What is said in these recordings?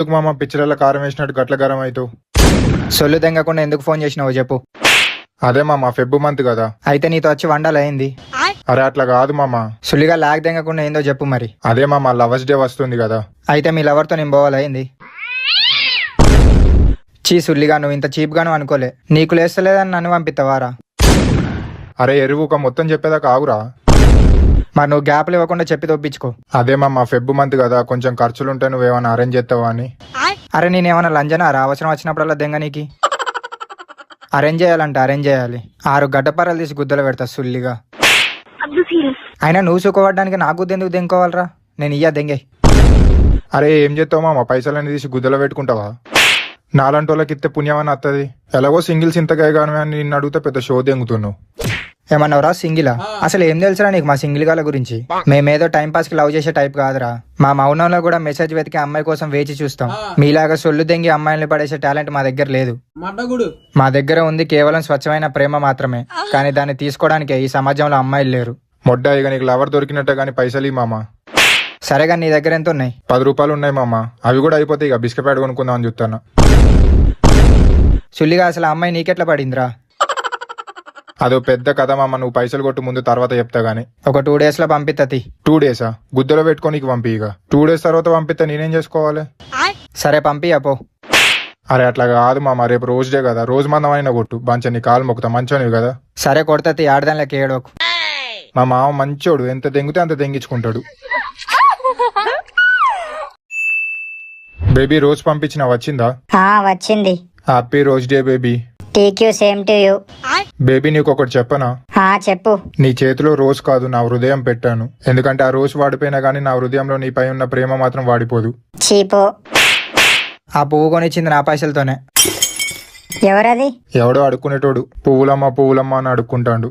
ఎందుకు మామ పిచ్చరల్ల కారం వేసినట్టు గట్ల గరం అవుతావు? సొల్లు తెంగకుండా ఎందుకు ఫోన్ చేసినావో చెప్పు. అదే మామ ఫెబ్ మంత్ కదా. అయితే నీతో వచ్చి వండాలైంది. అరే అట్లా కాదు మామ. సుల్లిగా లాగ్ తెంగకుండా ఏందో చెప్పు మరి. అదే మామ లవర్స్ డే వస్తుంది కదా. అయితే మీ లవర్తో నేను పోవాలైంది. చీ సుల్లిగా, నువ్వు ఇంత చీప్ గాను అనుకోలే. నీకు లేస్తలేదని నన్ను పంపిస్తావారా? అరే ఎరువు ఒక మొత్తం చెప్పేదాకా ఆగురా. మరి నువ్వు గ్యాప్లు ఇవ్వకుండా చెప్పి తొప్పించుకో. అదే మామ ఫెబ్ మంత్ కదా, కొంచెం ఖర్చులుంటే నువ్వేమైనా అరేంజ్ చేస్తావా అని. అరే నేనేమన్నా లంజనారా అవసరం వచ్చినప్పుడల్లా దెంగనీకి? అరేంజ్ చేయాలంటే అరేంజ్ చేయాలి. 6 గడ్డపర్రలు తీసి గుద్దలు పెడతా సుల్లిగా. అయినా నువ్వు సుఖపడడానికి నాకు గుద్ద ఎందుకు దెంకోవాలరా? నేను ఇయ్యా దెంగే. అరే ఏం చేస్తావు మామ, పైసలన్నీ తీసి గుద్దలో పెట్టుకుంటావా? నాలంటి వాళ్ళకి ఇస్తే పుణ్యమని వస్తుంది. ఎలాగో సింగిల్స్ ఇంతకాయ కానీ అని నిన్ను అడిగితే పెద్ద షో దెంగుతున్నావు. ఏమన్నావురా సింగిలా? అసలు ఏం తెలుసురా నీకు మా సింగిల్ గాల గురించి? మేమేదో టైం పాస్ కి లవ్ చేసే టైప్ కాదురా. మా మౌనంలో కూడా మెసేజ్ వెతికి అమ్మాయి కోసం వేచి చూస్తాం. మీలాగా సొల్లు దెంగి అమ్మాయిని పడేసే టాలెంట్ మా దగ్గర లేదు. మా దగ్గర ఉంది కేవలం స్వచ్ఛమైన ప్రేమ మాత్రమే. కానీ దాన్ని తీసుకోవడానికి ఈ సమాజంలో అమ్మాయిలు లేరు. మొడ్డ ఇక నీకు లవర్ దొరికినట్టే కానీ పైసలు ఈ మామ. సరేగా నీ దగ్గర ఎంత ఉన్నాయి? 10 రూపాయలు ఉన్నాయి మామ. అవి కూడా అయిపోతే ఇక బిస్కెట్ ప్యాడ్ కొనుక్కుందాం అని చెప్తాను. సుల్లిగా అసలు ఆ అమ్మాయి నీకెట్లా పడిందిరా? అదో పెద్ద కథ మామ, నువ్వు పైసలు కొట్టు ముందు, తర్వాత చెప్తా గానీ. ఒక 2 days లో పంపిత్తతి. 2 days గుద్దలో పెట్టుకోనికి పంపి. ఇక 2 days తర్వాత పంపిస్తే నేనేం చేసుకోవాలి? సరే పంపి అపో. అరే అట్లా కాదు మామ, రేపు రోజు డే కదా, రోజు మందం అయినా కొట్టు. బంచ నీ కాలు మొక్కుతా, మంచోనివి కదా. సరే కొడతతి, ఆడదాని లెక్క ఏడోకు. మా మామ మంచోడు, ఎంత దెంగితే అంత దెంగించుకుంటాడు. బేబీ రోజు పంపించిన వచ్చిందా? వచ్చింది. Happy rose day baby. TQ same to you. Baby నీకు ఒకటి చెప్పనా? చెప్పు. నీ చేతిలో రోజ్ కాదు, నా హృదయం పెట్టాను. ఎందుకంటే ఆ రోజు వాడిపోయినా గానీ నా హృదయంలో నీపై ఉన్న ప్రేమ మాత్రం వాడిపోదు. చీపో. ఆ పువ్వు కొనిచ్చింది నా పైసలతోనే. ఎవరది? ఎవడో అడుక్కునేటోడు. పువ్వులమ్మ పువ్వులమ్మ అని అడుక్కుంటాడు.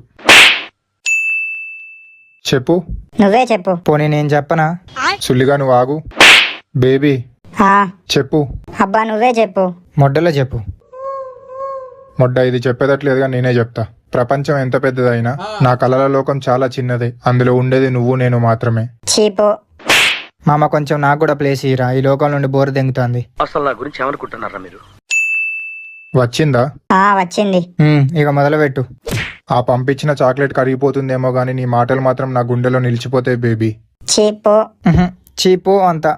చెప్పు. నువ్వే చెప్పు. పోనీ నేను చెప్పనా? సుల్లిగా నువ్వు ఆగు. బేబీ చెప్పు. అబ్బా నువ్వే చెప్పు. మొడ్డలో చెప్పు. మొడ్డ ఇది చెప్పేదట్లేదుగా, నేనే చెప్తా. ప్రపంచం ఎంత పెద్దదైనా నా కలల లోకం చాలా చిన్నదే. అందులో ఉండేది నువ్వు నేను మాత్రమే. చీపో. మామ కొంచెం నాకు కూడా ప్లేస్ ఇరా, ఈ లోకం నుండి బోర్ దెంగుతుంది. అసలు నా గురించి ఏమనుకుంటున్నారా మీరు? వచ్చిందా? వచ్చింది. ఇక మొదలు పెట్టు. ఆ పంపించిన చాక్లెట్ కరిగిపోతుందేమో గానీ నీ మాటలు మాత్రం నా గుండెలో నిలిచిపోతాయి బేబీ. చీపో. చీపో అంతా.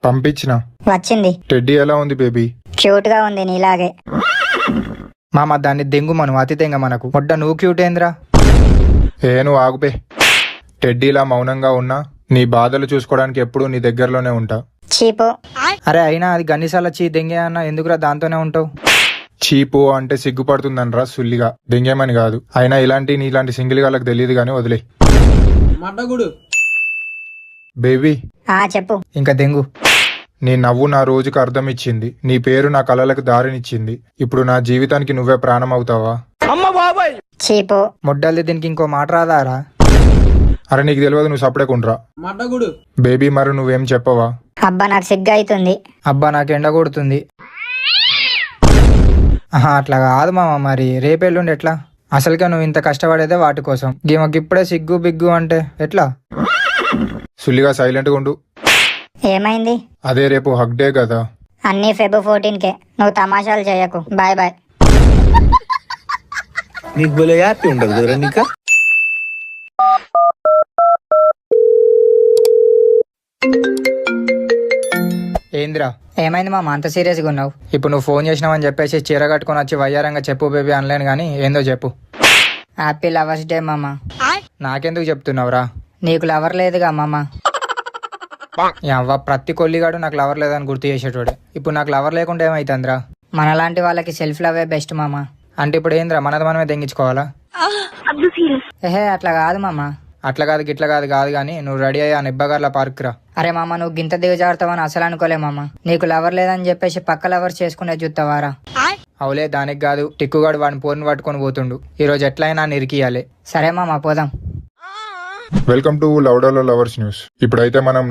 పంపించిన. వచ్చింది. టెడ్డీ ఎలా ఉంది బేబీ? క్యూట్ గా ఉంది, నీలాగే. మామ దాన్ని దెంగు మనం అతి దెంగ మనకు. మొడ్డ నువ్వు క్యూట్ ఏంద్రా? నువ్వు ఆగుపే. టెడ్డీలా మౌనంగా ఉన్నా నీ బాధలు చూసుకోవడానికి ఎప్పుడూ నీ దగ్గరలోనే ఉంటా. చీపో. అరే అయినా అది గన్నిసాల చీ దెంగే అన్న, ఎందుకురా దాంతోనే ఉంటావు? చీపు అంటే సిగ్గుపడుతుందనరా సుల్లిగా, దెంగేమని కాదు. అయినా నీలాంటి సింగిల్ గాళ్ళకి తెలియదు గానీ వదిలే. బేబీ చెప్పు. ఇంకా దెంగు. నీ నవ్వు నా రోజుకు అర్థం ఇచ్చింది. నీ పేరు నా కలలకు దారినిచ్చింది. ఇప్పుడు నా జీవితానికి నువ్వే ప్రాణం అవుతావా? చీపో. మొడ్డల్ది దీనికి ఇంకో మాట రాదారా? అరే నీకు తెలియదు, నువ్వు సపడే కుండ్రా. బేబీ మరి నువ్వేం చెప్పవా? అబ్బా నాకు సిగ్గు అవుతుంది. అబ్బా నాకు ఎండ కొడుతుంది. అట్లా కాదు మామ, మరి రేపెల్లుండి ఎట్లా? అసలుగా నువ్వు ఇంత కష్టపడేదే వాటి కోసం. ఇప్పుడే సిగ్గు బిగ్గు అంటే ఎట్లా? సుల్లిగా సైలెంట్గా ఉండు. ఏమైంది? అదే రేపు హక్ డే కదా. అన్ని ఫెబ్ 14కే. నువ్వు తమాషాలు చేయకు. Bye bye. నీకు భలే హ్యాపీ ఉండదు కదా నీకా? ఏందిరా? ఏమైంది మామ అంత సీరియస్గా ఉన్నావు? ఇప్పుడు నువ్వు ఫోన్ చేసినావని చెప్పేసి చీర కట్టుకొని వచ్చి వయ్యారంగా చెప్పు బేబీ అనలేను గానీ ఏందో చెప్పు. హ్యాపీ లవర్స్ డే మామ. నాకెందుకు చెప్తున్నావురా? నీకు లవర్ లేదుగా మామ. అవ్వ ప్రతి కొల్లిగాడు నాకు లవర్ లేదని గుర్తు చేసేటోడే. ఇప్పుడు నాకు లవర్ లేకుండా ఏమైతుందిరా? మనలాంటి వాళ్ళకి సెల్ఫ్ లవే బెస్ట్ మామ. అంటే ఇప్పుడు ఏంద్రా, మనది మనమే దెంగించుకోవాలా? అట్లా కాదు మామ. అట్లా కాదు గిట్లా కాదు కాదు కానీ నువ్వు రెడీ అయ్యా నిబ్బగార్ల పార్క్ రా. అరే మామ నువ్వు గింత దిగజారుతావని అసలు అనుకోలే మామ. నీకు లవర్ లేదని చెప్పేసి పక్క లవర్ చేసుకునే చూస్తావారా? అవులే దానికి కాదు, టిక్కుగాడు వాడిని పోరుని పట్టుకొని పోతుండు. ఈ రోజు ఎట్లయినా నిరికియాలి. సరే మామ పోదాం. వెల్కమ్ టు లౌడోలో లవర్స్ న్యూస్. ఇప్పుడైతే మనం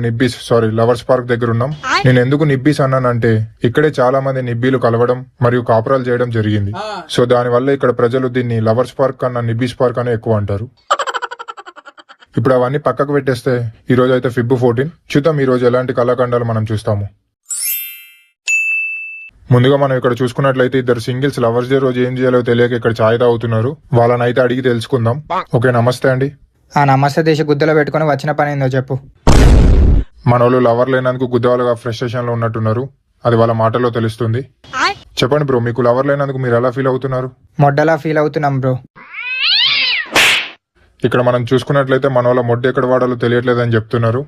లవర్స్ పార్క్ దగ్గర ఉన్నాం. నేను ఎందుకు నిబ్బీస్ అన్నానంటే ఇక్కడే చాలా మంది నిబ్బీలు కలవడం మరియు కాపురాలు చేయడం జరిగింది. సో దాని వల్ల ఇక్కడ ప్రజలు దీన్ని లవర్స్ పార్క్ కన్నా నిబ్బీస్ పార్క్ అనే ఎక్కువ అంటారు. ఇప్పుడు అవన్నీ పక్కకు పెట్టేస్తే ఈ రోజు అయితే ఫిబ్ 14. చూద్దాం ఈ రోజు ఎలాంటి కళాఖండాలు మనం చూస్తాము. ముందుగా మనం ఇక్కడ చూసుకున్నట్లయితే ఇద్దరు సింగిల్స్ లవర్స్ డే రోజు ఏం చేయాలో తెలియక ఇక్కడ ఛాయ్ తాగుతున్నారు. వాళ్ళని అయితే అడిగి తెలుసుకుందాం. ఓకే, నమస్తే అండి. ఆ నమస్తే దేశ గుద్దలో పెట్టుకుని వచ్చిన పని ఏందో చెప్పు. మన వాళ్ళు లవర్ లేనందుకు గుద్దవాళ్ళుగా ఫ్రస్ట్రేషన్ లో ఉన్నట్టున్నారు. అది వాళ్ళ మాటల్లో తెలుస్తుంది. చెప్పండి బ్రో, మీకు లవర్ లేనందుకు మీరు ఎలా ఫీల్ అవుతున్నారు? మొడ్డలా ఫీల్ అవుతున్నాం బ్రో. ఇక్కడ మనం చూసుకున్నట్లయితే మన వాళ్ళ మొడ్డు ఎక్కడ వాడాలో తెలియట్లేదని చెప్తున్నారు.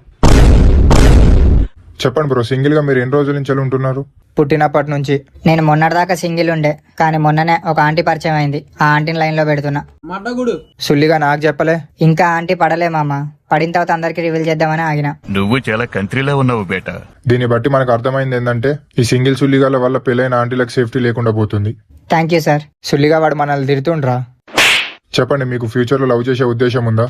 చెప్పండి బ్రో, సింగిల్ గా మీరు ఎన్ని రోజుల నుంచి ఉంటున్నారు? పుట్టినప్పటి నుంచి. నేను మొన్నటిదాకా సింగిల్ ఉండే, కానీ మొన్ననే ఒక ఆంటీ పరిచయం అయింది. ఆ ఆంటీని లైన్ లో పెడుతున్నా. సుల్లిగా నాకు చెప్పలే. ఇంకా ఆంటీ పడలే మామ. పడిన తర్వాత అందరికి రివీల్ చేద్దామని ఆగిన. నువ్వు చాలా కంట్రీలో ఉన్నావు బేటా. దీన్ని బట్టి మనకు అర్థమైంది ఏంటంటే ఈ సింగిల్ సుల్లిగాల వల్ల పెళ్ళైన ఆంటీలకు సేఫ్టీ లేకుండా పోతుంది. Thank you sir. సుల్లిగా వాడు మనల్ని తిడుతుండ్రా. చెప్పండి, మీకు ఫ్యూచర్ లో లవ్ చేసే ఉద్దేశం ఉందా?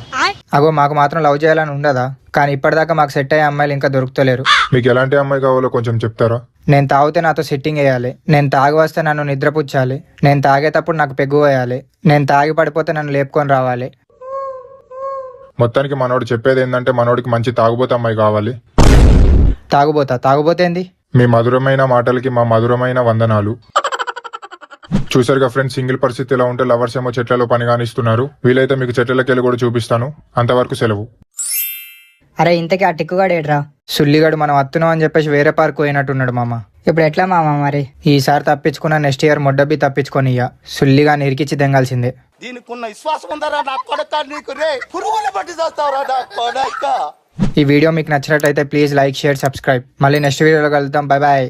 అగో మాకు మాత్రం లవ్ చేయాలని ఉండదా? కానీ ఇప్పటిదాకా మాకు సెట్ అయ్యే అమ్మాయిలు ఇంకా దొరుకుతలేరు. మీకు ఎలాంటి అమ్మాయి కావాలో కొంచెం చెప్తారా? నేను తాగితే నాతో సిట్టింగ్ వేయాలి. నేను తాగి వస్తే నన్ను నిద్రపుచ్చాలి. నేను తాగేటప్పుడు నాకు పెగ్గు వేయాలి. నేను తాగి పడిపోతే నన్ను లేపుకొని రావాలి. మొత్తానికి మనోడు చెప్పేది ఏంటంటే మనోడికి మంచి తాగుబోతు అమ్మాయి కావాలి. తాగుబోతేంది? మీ మధురమైన మాటలకి మా మధురమైన వందనాలు. చూసారుగా ఫ్రెండ్స్, సింగిల్ పరిస్థితి ఎలా ఉంటే లవర్స్ ఏమో చెట్లలో పని కానిస్తున్నారు. వీలైతే మీకు చెట్లకి వెళ్ళి కూడా చూపిస్తాను. అంతవరకు సెలవు. అరే ఇంతకీ ఆ టిక్కుగాడు ఏడ్రా? సుల్లిగాడు మనం వస్తున్నాం అని చెప్పేసి వేరే పార్క్ పోయినట్టున్నాడు మామ. ఇప్పుడు ఎట్లా మామ మరి? ఈసారి తప్పించుకున్న నెక్స్ట్ ఇయర్ మొడ్డబ్బి తప్పించుకొని ఇయ్య. సుల్లిగా నిరికిచ్చి దెంగాల్సిందే. దీనికున్న విశ్వాసం ఉందరా నా కొడక, నీకు రే పురుగులు పట్టి చేస్తావురా నా కొడక. ఈ వీడియో మీకు నచ్చినట్లయితే ప్లీజ్ లైక్, షేర్, సబ్స్క్రైబ్. మళ్ళీ నెక్స్ట్ వీడియోలో కలుద్దాం. Bye bye.